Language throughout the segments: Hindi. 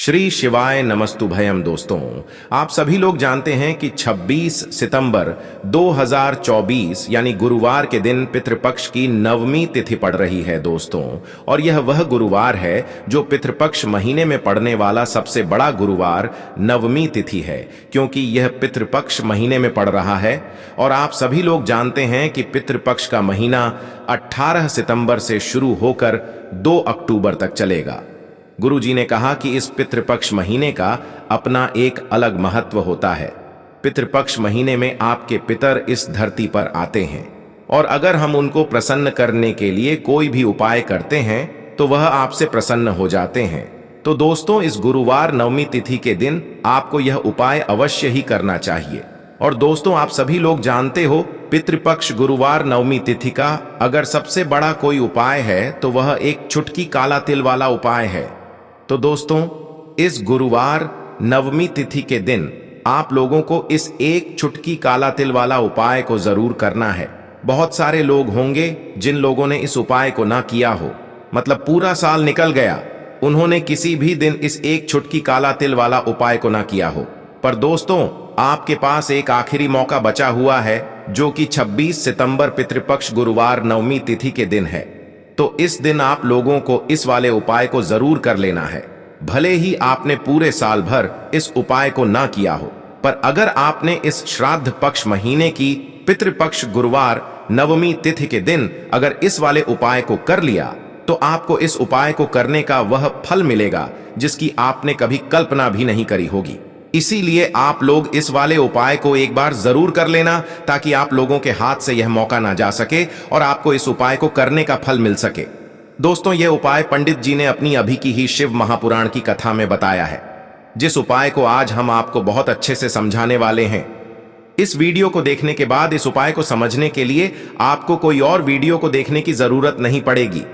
श्री शिवाय नमस्तुभयम। दोस्तों, आप सभी लोग जानते हैं कि 26 सितंबर 2024 यानी गुरुवार के दिन पितृपक्ष की नवमी तिथि पड़ रही है दोस्तों। और यह वह गुरुवार है जो पितृपक्ष महीने में पड़ने वाला सबसे बड़ा गुरुवार नवमी तिथि है, क्योंकि यह पितृपक्ष महीने में पड़ रहा है। और आप सभी लोग जानते हैं कि पितृपक्ष का महीना 18 सितंबर से शुरू होकर 2 अक्टूबर तक चलेगा। गुरु जी ने कहा कि इस पितृपक्ष महीने का अपना एक अलग महत्व होता है। पितृपक्ष महीने में आपके पितर इस धरती पर आते हैं, और अगर हम उनको प्रसन्न करने के लिए कोई भी उपाय करते हैं तो वह आपसे प्रसन्न हो जाते हैं। तो दोस्तों, इस गुरुवार नवमी तिथि के दिन आपको यह उपाय अवश्य ही करना चाहिए। और दोस्तों, आप सभी लोग जानते हो, पितृपक्ष गुरुवार नवमी तिथि का अगर सबसे बड़ा कोई उपाय है तो वह एक चुटकी काला तिल वाला उपाय है। तो दोस्तों, इस गुरुवार नवमी तिथि के दिन आप लोगों को इस एक चुटकी काला तिल वाला उपाय को जरूर करना है। बहुत सारे लोग होंगे जिन लोगों ने इस उपाय को ना किया हो, मतलब पूरा साल निकल गया, उन्होंने किसी भी दिन इस एक चुटकी काला तिल वाला उपाय को ना किया हो। पर दोस्तों, आपके पास एक आखिरी मौका बचा हुआ है, जो कि 26 सितंबर पितृपक्ष गुरुवार नवमी तिथि के दिन है। तो इस दिन आप लोगों को इस वाले उपाय को जरूर कर लेना है। भले ही आपने पूरे साल भर इस उपाय को ना किया हो, पर अगर आपने इस श्राद्ध पक्ष महीने की पितृपक्ष गुरुवार नवमी तिथि के दिन अगर इस वाले उपाय को कर लिया, तो आपको इस उपाय को करने का वह फल मिलेगा जिसकी आपने कभी कल्पना भी नहीं करी होगी। इसीलिए आप लोग इस वाले उपाय को एक बार जरूर कर लेना, ताकि आप लोगों के हाथ से यह मौका ना जा सके और आपको इस उपाय को करने का फल मिल सके। दोस्तों, यह उपाय पंडित जी ने अपनी अभी की ही शिव महापुराण की कथा में बताया है, जिस उपाय को आज हम आपको बहुत अच्छे से समझाने वाले हैं। इस वीडियो को देखने के बाद इस उपाय को समझने के लिए आपको कोई और वीडियो को देखने की जरूरत नहीं पड़ेगी।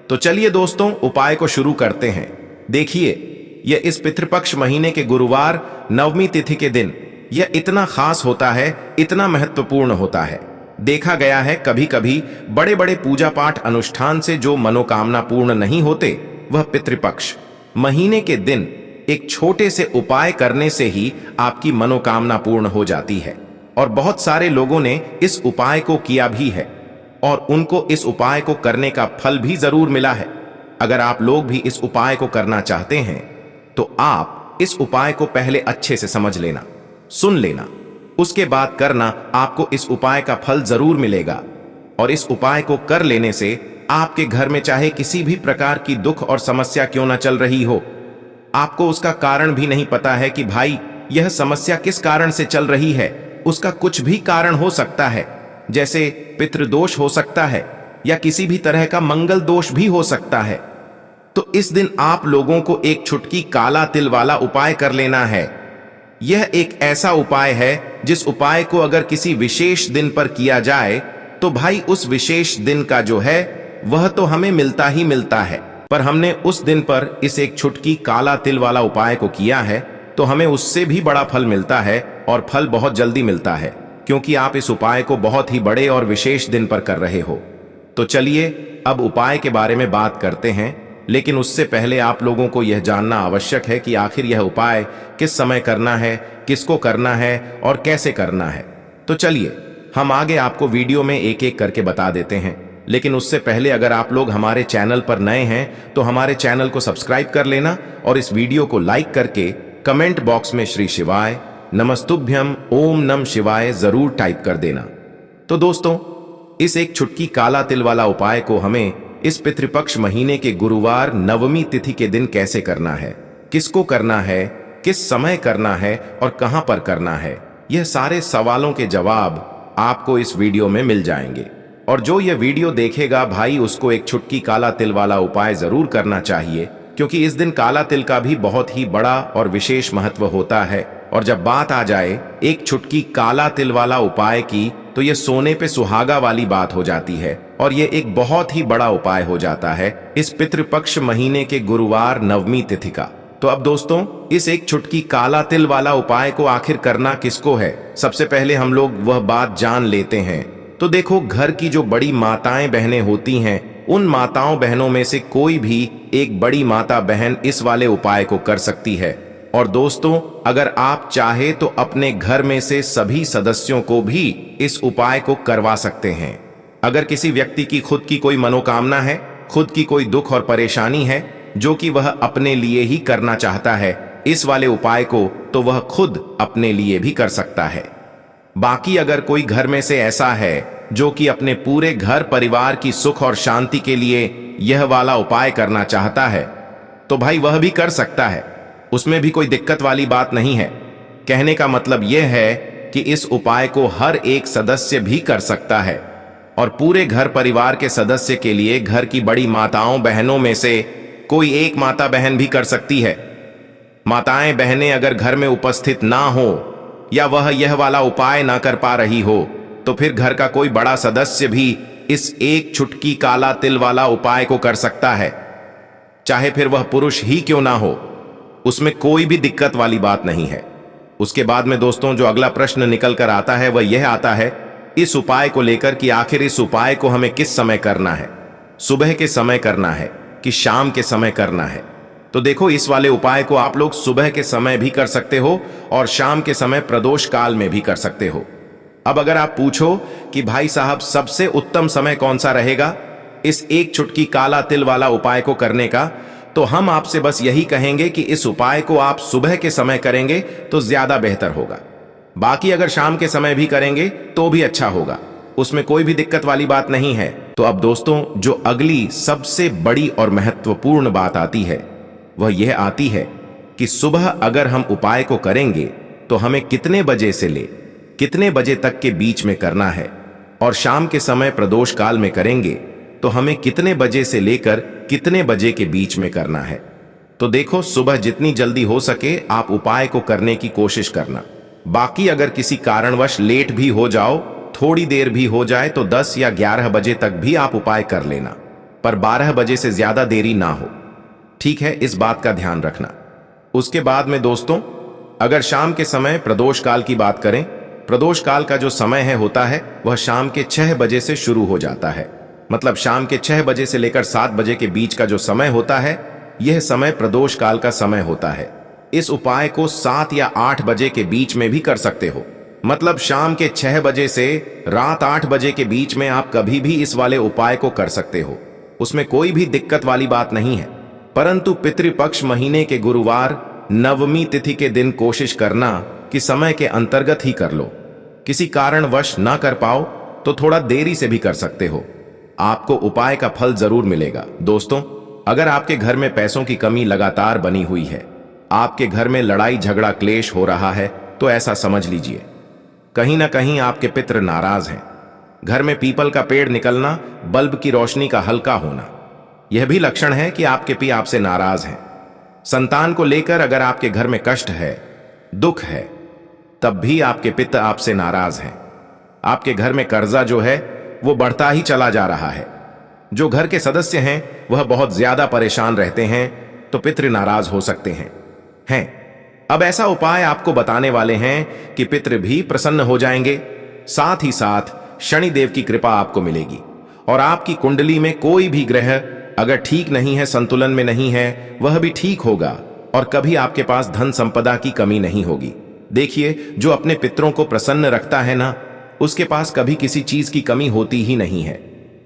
तो चलिए दोस्तों, उपाय को शुरू करते हैं। देखिए, यह इस पितृपक्ष महीने के गुरुवार नवमी तिथि के दिन यह इतना खास होता है, इतना महत्वपूर्ण होता है। देखा गया है कभी कभी बड़े बड़े पूजा पाठ अनुष्ठान से जो मनोकामना पूर्ण नहीं होते, वह पितृपक्ष महीने के दिन एक छोटे से उपाय करने से ही आपकी मनोकामना पूर्ण हो जाती है। और बहुत सारे लोगों ने इस उपाय को किया भी है, और उनको इस उपाय को करने का फल भी जरूर मिला है। अगर आप लोग भी इस उपाय को करना चाहते हैं तो आप इस उपाय को पहले अच्छे से समझ लेना, सुन लेना, उसके बाद करना। आपको इस उपाय का फल जरूर मिलेगा। और इस उपाय को कर लेने से आपके घर में चाहे किसी भी प्रकार की दुख और समस्या क्यों ना चल रही हो, आपको उसका कारण भी नहीं पता है कि भाई यह समस्या किस कारण से चल रही है, उसका कुछ भी कारण हो सकता है। जैसे पितृदोष हो सकता है, या किसी भी तरह का मंगल दोष भी हो सकता है। तो इस दिन आप लोगों को एक चुटकी काला तिल वाला उपाय कर लेना है। यह एक ऐसा उपाय है जिस उपाय को अगर किसी विशेष दिन पर किया जाए तो भाई उस विशेष दिन का जो है वह तो हमें मिलता ही मिलता है। पर हमने उस दिन पर इस एक चुटकी काला तिल वाला उपाय को किया है तो हमें उससे भी बड़ा फल मिलता है, और फल बहुत जल्दी मिलता है, क्योंकि आप इस उपाय को बहुत ही बड़े और विशेष दिन पर कर रहे हो। तो चलिए अब उपाय के बारे में बात करते हैं, लेकिन उससे पहले आप लोगों को यह जानना आवश्यक है कि आखिर यह उपाय किस समय करना है, किसको करना है और कैसे करना है। तो चलिए हम आगे आपको वीडियो में एक एक करके बता देते हैं। लेकिन उससे पहले अगर आप लोग हमारे चैनल पर नए हैं तो हमारे चैनल को सब्सक्राइब कर लेना, और इस वीडियो को लाइक करके कमेंट बॉक्स में श्री शिवाय नमस्तुभ्यम ओम नम शिवाय जरूर टाइप कर देना। तो दोस्तों, इस एक चुटकी काला तिल वाला उपाय को हमें इस पितृपक्ष महीने के गुरुवार नवमी तिथि के दिन कैसे करना है, किसको करना है, किस समय करना है और कहां पर करना है, यह सारे सवालों के जवाब आपको इस वीडियो में मिल जाएंगे। और जो यह वीडियो देखेगा भाई, उसको एक चुटकी काला तिल वाला उपाय जरूर करना चाहिए, क्योंकि इस दिन काला तिल का भी बहुत ही बड़ा और विशेष महत्व होता है। और जब बात आ जाए एक चुटकी काला तिल वाला उपाय की, तो यह सोने पे सुहागा वाली बात हो जाती है, और यह एक बहुत ही बड़ा उपाय हो जाता है इस पितृपक्ष महीने के गुरुवार नवमी तिथि का। तो अब दोस्तों, इस एक चुटकी काला तिल वाला उपाय को आखिर करना किसको है, सबसे पहले हम लोग वह बात जान लेते हैं। तो देखो, घर की जो बड़ी माताएं बहनें होती हैं, उन माताओं बहनों में से कोई भी एक बड़ी माता बहन इस वाले उपाय को कर सकती है। और दोस्तों, अगर आप चाहे तो अपने घर में से सभी सदस्यों को भी इस उपाय को करवा सकते हैं। अगर किसी व्यक्ति की खुद की कोई मनोकामना है, खुद की कोई दुख और परेशानी है जो कि वह अपने लिए ही करना चाहता है इस वाले उपाय को, तो वह खुद अपने लिए भी कर सकता है। बाकी अगर कोई घर में से ऐसा है जो कि अपने पूरे घर परिवार की सुख और शांति के लिए यह वाला उपाय करना चाहता है, तो भाई वह भी कर सकता है। उसमें भी कोई दिक्कत वाली बात नहीं है। कहने का मतलब यह है कि इस उपाय को हर एक सदस्य भी कर सकता है और पूरे घर परिवार के सदस्य के लिए घर की बड़ी माताओं बहनों में से कोई एक माता बहन भी कर सकती है। माताएं बहनें अगर घर में उपस्थित ना हो या वह यह वाला उपाय ना कर पा रही हो, तो फिर घर का कोई बड़ा सदस्य भी इस एक चुटकी काला तिल वाला उपाय को कर सकता है, चाहे फिर वह पुरुष ही क्यों ना हो। उसमें कोई भी दिक्कत वाली बात नहीं है। उसके बाद में दोस्तों जो अगला प्रश्न निकल कर आता है वह यह आता है इस उपाय को लेकर कि आखिर इस उपाय को हमें किस समय करना है, सुबह के समय करना है कि शाम के समय करना है। तो देखो, इस वाले उपाय को आप लोग सुबह के समय भी कर सकते हो और शाम के समय प्रदोष काल में भी कर सकते हो। अब अगर आप पूछो कि भाई साहब सबसे उत्तम समय कौन सा रहेगा इस एक चुटकी काला तिल वाला उपाय को करने का, तो हम आपसे बस यही कहेंगे कि इस उपाय को आप सुबह के समय करेंगे तो ज्यादा बेहतर होगा। बाकी अगर शाम के समय भी करेंगे तो भी अच्छा होगा, उसमें कोई भी दिक्कत वाली बात नहीं है। तो अब दोस्तों जो अगली सबसे बड़ी और महत्वपूर्ण बात आती है वह यह आती है कि सुबह अगर हम उपाय को करेंगे तो हमें कितने बजे से ले कितने बजे तक के बीच में करना है, और शाम के समय प्रदोष काल में करेंगे तो हमें कितने बजे से लेकर कितने बजे के बीच में करना है। तो देखो, सुबह जितनी जल्दी हो सके आप उपाय को करने की कोशिश करना। बाकी अगर किसी कारणवश लेट भी हो जाओ, थोड़ी देर भी हो जाए, तो 10 या 11 बजे तक भी आप उपाय कर लेना, पर 12 बजे से ज्यादा देरी ना हो। ठीक है, इस बात का ध्यान रखना। उसके बाद में दोस्तों अगर शाम के समय प्रदोष काल की बात करें, प्रदोष काल का जो समय है होता है वह शाम के 6 बजे से शुरू हो जाता है। मतलब शाम के 6 बजे से लेकर 7 बजे के बीच का जो समय होता है यह समय प्रदोष काल का समय होता है। इस उपाय को 7 या 8 बजे के बीच में भी कर सकते हो। मतलब शाम के 6 बजे से रात 8 बजे के बीच में आप कभी भी इस वाले उपाय को कर सकते हो, उसमें कोई भी दिक्कत वाली बात नहीं है। परंतु पितृपक्ष महीने के गुरुवार नवमी तिथि के दिन कोशिश करना कि समय के अंतर्गत ही कर लो। किसी कारणवश ना कर पाओ तो थोड़ा देरी से भी कर सकते हो, आपको उपाय का फल जरूर मिलेगा। दोस्तों अगर आपके घर में पैसों की कमी लगातार बनी हुई है, आपके घर में लड़ाई झगड़ा क्लेश हो रहा है, तो ऐसा समझ लीजिए कहीं ना कहीं आपके पितृ नाराज हैं। घर में पीपल का पेड़ निकलना, बल्ब की रोशनी का हल्का होना, यह भी लक्षण है कि आपके पति आपसे नाराज हैं। संतान को लेकर अगर आपके घर में कष्ट है, दुख है, तब भी आपके पिता आपसे नाराज हैं। आपके घर में कर्जा जो है वो बढ़ता ही चला जा रहा है। जो घर के सदस्य हैं वह बहुत ज्यादा परेशान रहते हैं, तो पितृ नाराज हो सकते हैं। अब ऐसा उपाय आपको बताने वाले हैं कि पितृ भी प्रसन्न हो जाएंगे, साथ ही साथ शनिदेव की कृपा आपको मिलेगी और आपकी कुंडली में कोई भी ग्रह अगर ठीक नहीं है, संतुलन में नहीं है, वह भी ठीक होगा और कभी आपके पास धन संपदा की कमी नहीं होगी। देखिए, जो अपने पितरों को प्रसन्न रखता है ना, उसके पास कभी किसी चीज की कमी होती ही नहीं है।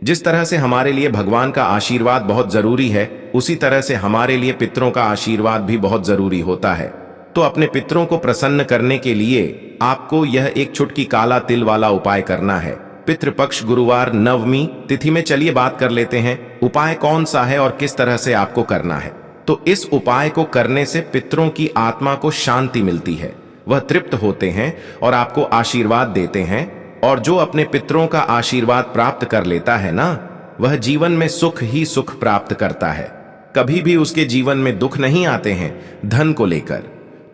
जिस तरह से हमारे लिए भगवान का आशीर्वाद बहुत जरूरी है, उसी तरह से हमारे लिए पितरों का आशीर्वाद भी बहुत जरूरी होता है। तो अपने पितरों को प्रसन्न करने के लिए आपको यह एक चुटकी काला तिल वाला उपाय करना है। पितृपक्ष गुरुवार नवमी तिथि में चलिए बात कर लेते हैं उपाय कौन सा है और किस तरह से आपको करना है। तो इस उपाय को करने से पितरों की आत्मा को शांति मिलती है, वह तृप्त होते हैं और आपको आशीर्वाद देते हैं। और जो अपने पितरों का आशीर्वाद प्राप्त कर लेता है ना, वह जीवन में सुख ही सुख प्राप्त करता है। कभी भी उसके जीवन में दुख नहीं आते हैं धन को लेकर,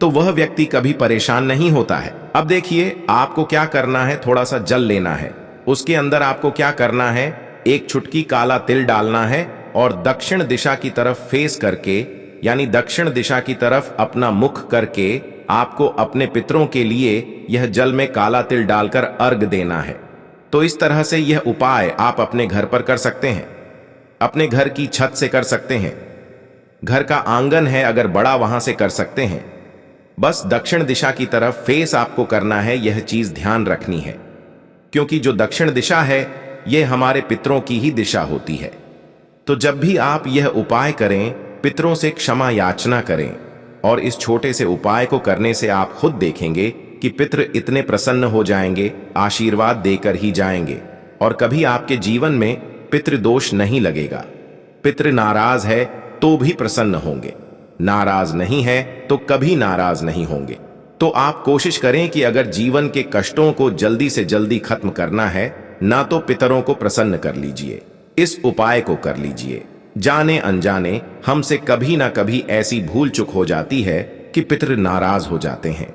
तो वह व्यक्ति कभी परेशान नहीं होता है। अब देखिए, आपको क्या करना है, थोड़ा सा जल लेना है, उसके अंदर आपको क्या करना है, एक चुटकी काला तिल डालना है और दक्षिण दिशा की तरफ फेस करके, यानी दक्षिण दिशा की तरफ अपना मुख करके आपको अपने पितरों के लिए यह जल में काला तिल डालकर अर्घ देना है। तो इस तरह से यह उपाय आप अपने घर पर कर सकते हैं। अपने घर की छत से कर सकते हैं, घर का आंगन है अगर बड़ा वहां से कर सकते हैं। बस दक्षिण दिशा की तरफ फेस आपको करना है, यह चीज ध्यान रखनी है, क्योंकि जो दक्षिण दिशा है यह हमारे पितरों की ही दिशा होती है। तो जब भी आप यह उपाय करें, पितरों से क्षमा याचना करें, और इस छोटे से उपाय को करने से आप खुद देखेंगे कि पितृ इतने प्रसन्न हो जाएंगे, आशीर्वाद देकर ही जाएंगे, और कभी आपके जीवन में पितृदोष नहीं लगेगा। पितृ नाराज है तो भी प्रसन्न होंगे, नाराज नहीं है तो कभी नाराज नहीं होंगे। तो आप कोशिश करें कि अगर जीवन के कष्टों को जल्दी से जल्दी खत्म करना है, ना तो पितरों को प्रसन्न कर लीजिए, इस उपाय को कर लीजिए। जाने अनजाने हमसे कभी ना कभी ऐसी भूल चूक हो जाती है कि पितृ नाराज हो जाते हैं।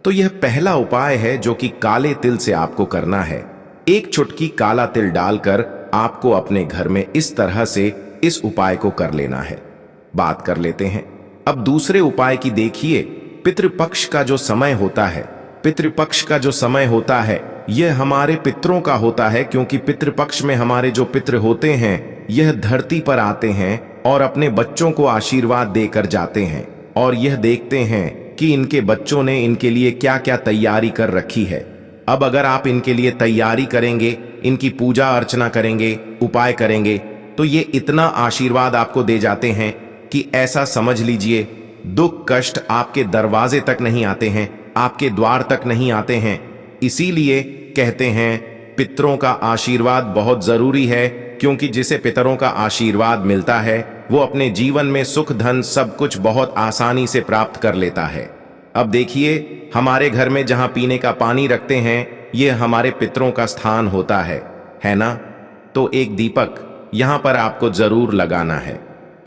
तो यह पहला उपाय है जो कि काले तिल से आपको करना है। एक चुटकी काला तिल डालकर आपको अपने घर में इस तरह से इस उपाय को कर लेना है। बात कर लेते हैं अब दूसरे उपाय की। देखिए, पितृपक्ष का जो समय होता है, पितृपक्ष का जो समय होता है यह हमारे पितरों का होता है, क्योंकि पितृपक्ष में हमारे जो पितृ होते हैं यह धरती पर आते हैं और अपने बच्चों को आशीर्वाद देकर जाते हैं, और यह देखते हैं कि इनके बच्चों ने इनके लिए क्या क्या तैयारी कर रखी है। अब अगर आप इनके लिए तैयारी करेंगे, इनकी पूजा अर्चना करेंगे, उपाय करेंगे, तो ये इतना आशीर्वाद आपको दे जाते हैं कि ऐसा समझ लीजिए दुख कष्ट आपके दरवाजे तक नहीं आते हैं, आपके द्वार तक नहीं आते हैं। इसीलिए कहते हैं पितरों का आशीर्वाद बहुत जरूरी है, क्योंकि जिसे पितरों का आशीर्वाद मिलता है वो अपने जीवन में सुख धन सब कुछ बहुत आसानी से प्राप्त कर लेता है। अब देखिए, हमारे घर में जहां पीने का पानी रखते हैं यह हमारे पितरों का स्थान होता है ना? तो एक दीपक यहां पर आपको जरूर लगाना है।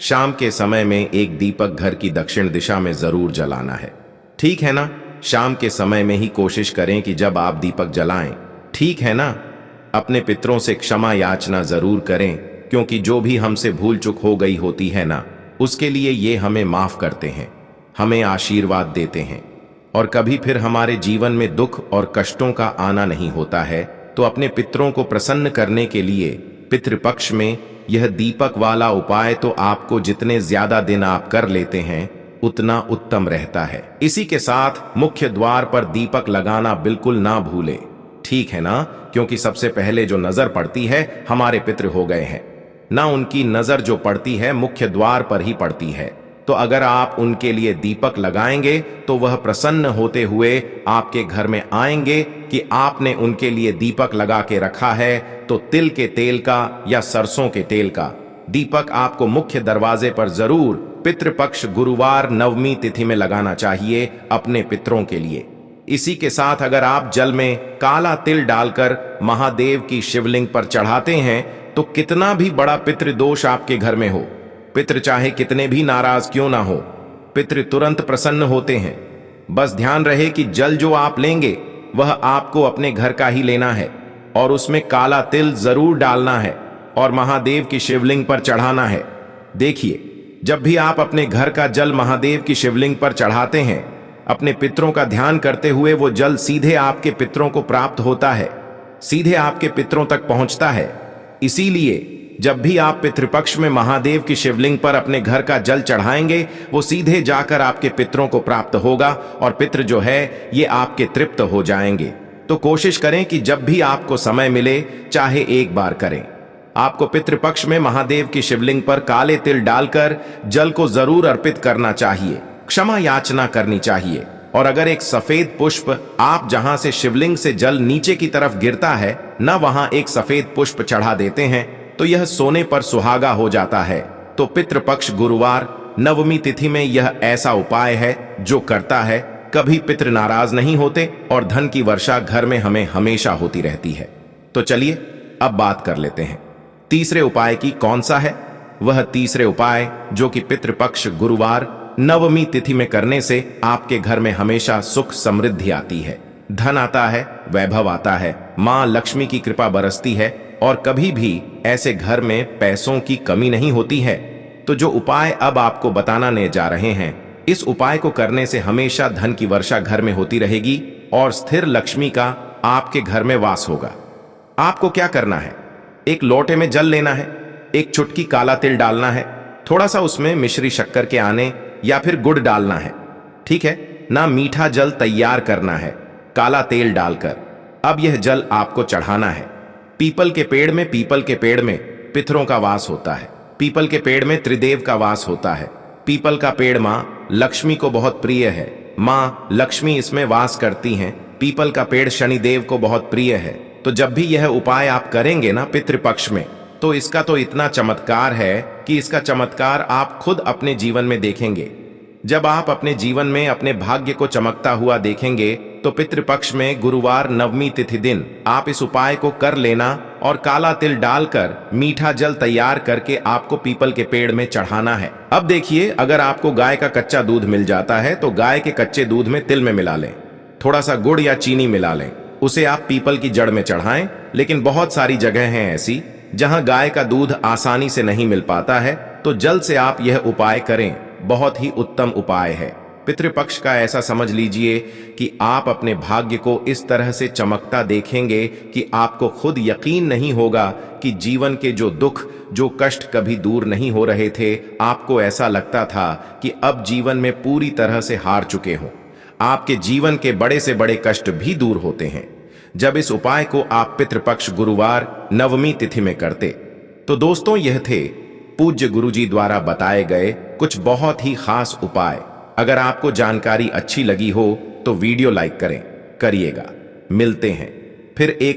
शाम के समय में एक दीपक घर की दक्षिण दिशा में जरूर जलाना है, ठीक है ना? शाम के समय में ही कोशिश करें कि जब आप दीपक जलाएं, ठीक है ना? अपने पितरों से क्षमा याचना जरूर करें, क्योंकि जो भी हमसे भूल चूक हो गई होती है ना, उसके लिए ये हमें माफ करते हैं, हमें आशीर्वाद देते हैं, और कभी फिर हमारे जीवन में दुख और कष्टों का आना नहीं होता है। तो अपने पितरों को प्रसन्न करने के लिए पितृपक्ष में यह दीपक वाला उपाय तो आपको जितने ज्यादा दिन आप कर लेते हैं उतना उत्तम रहता है। इसी के साथ मुख्य द्वार पर दीपक लगाना बिल्कुल ना भूले, ठीक है ना? क्योंकि सबसे पहले जो नजर पड़ती है हमारे पितृ हो गए हैं ना, उनकी नजर जो पड़ती है मुख्य द्वार पर ही पड़ती है। तो अगर आप उनके लिए दीपक लगाएंगे तो वह प्रसन्न होते हुए आपके घर में आएंगे कि आपने उनके लिए दीपक लगा के रखा है। तो तिल के तेल का या सरसों के तेल का दीपक आपको मुख्य दरवाजे पर जरूर पितृपक्ष गुरुवार नवमी तिथि में लगाना चाहिए अपने पितरों के लिए। इसी के साथ अगर आप जल में काला तिल डालकर महादेव की शिवलिंग पर चढ़ाते हैं तो कितना भी बड़ा पितृदोष आपके घर में हो, पितृ चाहे कितने भी नाराज क्यों ना हो, पितृ तुरंत प्रसन्न होते हैं। बस ध्यान रहे कि जल जो आप लेंगे वह आपको अपने घर का ही लेना है, और उसमें काला तिल जरूर डालना है और महादेव की शिवलिंग पर चढ़ाना है। देखिए, जब भी आप अपने घर का जल महादेव की शिवलिंग पर चढ़ाते हैं, अपने पितरों का ध्यान करते हुए वो जल सीधे आपके पितरों को प्राप्त होता है, सीधे आपके पितरों तक पहुंचता है। इसीलिए जब भी आप पितृपक्ष में महादेव की शिवलिंग पर अपने घर का जल चढ़ाएंगे वो सीधे जाकर आपके पितरों को प्राप्त होगा, और पितृ जो है ये आपके तृप्त हो जाएंगे। तो कोशिश करें कि जब भी आपको समय मिले, चाहे एक बार करें, आपको पितृपक्ष में महादेव की शिवलिंग पर काले तिल डालकर जल को जरूर अर्पित करना चाहिए, क्षमा याचना करनी चाहिए। और अगर एक सफेद पुष्प आप जहां से शिवलिंग से जल नीचे की तरफ गिरता है ना, वहां एक सफेद पुष्प चढ़ा देते हैं तो यह सोने पर सुहागा हो जाता है। तो पितृपक्ष गुरुवार नवमी तिथि में यह ऐसा उपाय है जो करता है, कभी पितृ नाराज नहीं होते और धन की वर्षा घर में हमें हमेशा होती रहती है। तो चलिए अब बात कर लेते हैं तीसरे उपाय की। कौन सा है वह तीसरे उपाय जो कि पितृपक्ष गुरुवार नवमी तिथि में करने से आपके घर में हमेशा सुख समृद्धि आती है, धन आता है, वैभव आता है, मां लक्ष्मी की कृपा बरसती है, और कभी भी ऐसे घर में पैसों की कमी नहीं होती है। तो जो उपाय अब आपको बताने जा रहे हैं, इस उपाय को करने से हमेशा धन की वर्षा घर में होती रहेगी और स्थिर लक्ष्मी का आपके घर में वास होगा। आपको क्या करना है, एक लोटे में जल लेना है, एक चुटकी काला तिल डालना है, थोड़ा सा उसमें मिश्री शक्कर के आने या फिर गुड़ डालना है, ठीक है ना। मीठा जल तैयार करना है काला तेल डालकर। अब यह जल आपको चढ़ाना है पीपल के पेड़ में। पीपल के पेड़ में पितरों का वास होता है। पीपल के पेड़ में त्रिदेव का वास होता है। पीपल का पेड़ माँ लक्ष्मी को बहुत प्रिय है। माँ लक्ष्मी इसमें वास करती हैं। पीपल का पेड़ शनिदेव को बहुत प्रिय है। तो जब भी यह उपाय आप करेंगे ना पितृपक्ष में, तो इसका तो इतना चमत्कार है कि इसका चमत्कार आप खुद अपने जीवन में देखेंगे। जब आप अपने जीवन में अपने भाग्य को चमकता हुआ देखेंगे तो पितृपक्ष में गुरुवार नवमी तिथि दिन आप इस उपाय को कर लेना और काला तिल डालकर मीठा जल तैयार करके आपको पीपल के पेड़ में चढ़ाना है। अब देखिए, अगर आपको गाय का कच्चा दूध मिल जाता है तो गाय के कच्चे दूध में तिल में मिला लें, थोड़ा सा गुड़ या चीनी मिला लें, उसे आप पीपल की जड़ में चढ़ाएं। लेकिन बहुत सारी जगह हैं ऐसी जहां गाय का दूध आसानी से नहीं मिल पाता है, तो जल्द से आप यह उपाय करें। बहुत ही उत्तम उपाय है। पितृपक्ष का ऐसा समझ लीजिए कि आप अपने भाग्य को इस तरह से चमकता देखेंगे कि आपको खुद यकीन नहीं होगा कि जीवन के जो दुख, जो कष्ट कभी दूर नहीं हो रहे थे, आपको ऐसा लगता था कि अब जीवन में पूरी तरह से हार चुके हों। आपके जीवन के बड़े से बड़े कष्ट भी दूर होते हैं जब इस उपाय को आप पितृपक्ष गुरुवार नवमी तिथि में करते। तो दोस्तों, यह थे पूज्य गुरुजी द्वारा बताए गए कुछ बहुत ही खास उपाय। अगर आपको जानकारी अच्छी लगी हो तो वीडियो लाइक करिएगा। मिलते हैं फिर एक